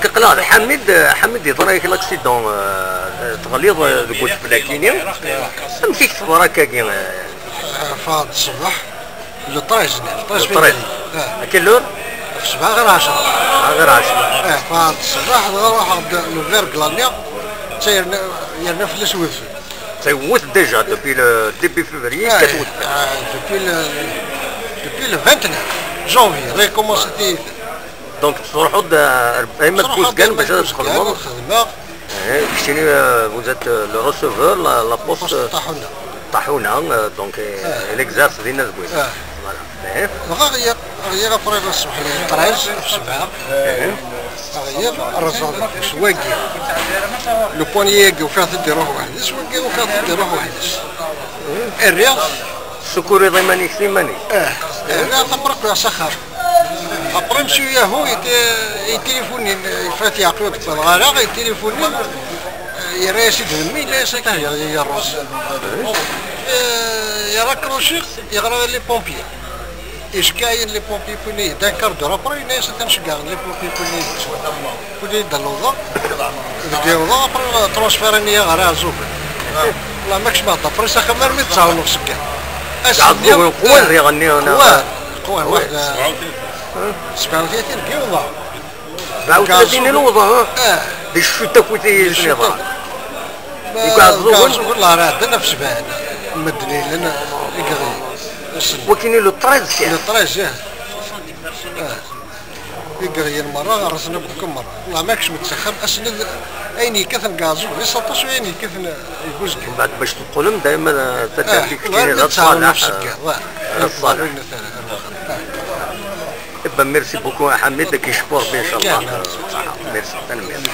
دونك قلال حميد يطريك لاكسيدون تغليظ قلت بلاكيني مشيت تبارك كاكي فاض الصباح لو 13 كل لور في الصباح غير 10 غير 10 فاض الصباح نروح لو غير كلانيا تسير يرنا في السويف تيوث ديجا دوبي لو ديبي فيفري كتوث دوبي لو 29 جونفي ريكومونسيتي دونك تروحوا ايما تبوس كان باش تدخلوا الخدمه كشتيني فوزات لو روسيفور لا بوست طاحونه دونك ليكزارس ديالنا زوين فوالا غير ابري الصبح لي 13 في الصباح غير الرزاق سواقي لو بونييك وفيه تديروه واحد سواقي وفيه تديروه واحد الرياض سكوري ضماني كثيماني لا تبرك يا سخر ابري مشي هو يتليفوني فات يعقوب الغلاق يتليفوني يا راسي دمي لا سكر يا الراس يا راكروشي يغرى لي بومبي ايش كاين لي بومبي بوني داكار دو ابري ناس تنشكا لي بومبي بوني دالوضا ديوضا ابري ترونسفيرني غير زوب لا ماكش ما طفري سخمر مي تصاونو سكا اسدي قوان يغني انا قوان واحد 37 كيلو 37 الوضع دي الشتا كوتي النظام يقعدوا والله راه عندنا في شبان مدني لنا يقري وكاين لو 13 لو 13 يقري المره راسنا بكم مره والله ماكش متسخر اسند اين كثن غازو لي 16 اين كثن يجوز من بعد باش تقولهم دائما تدير فيك كثير هذا الصالح الصالح ميرسي بوكو حميد كيشكر ان شاء الله ميرسي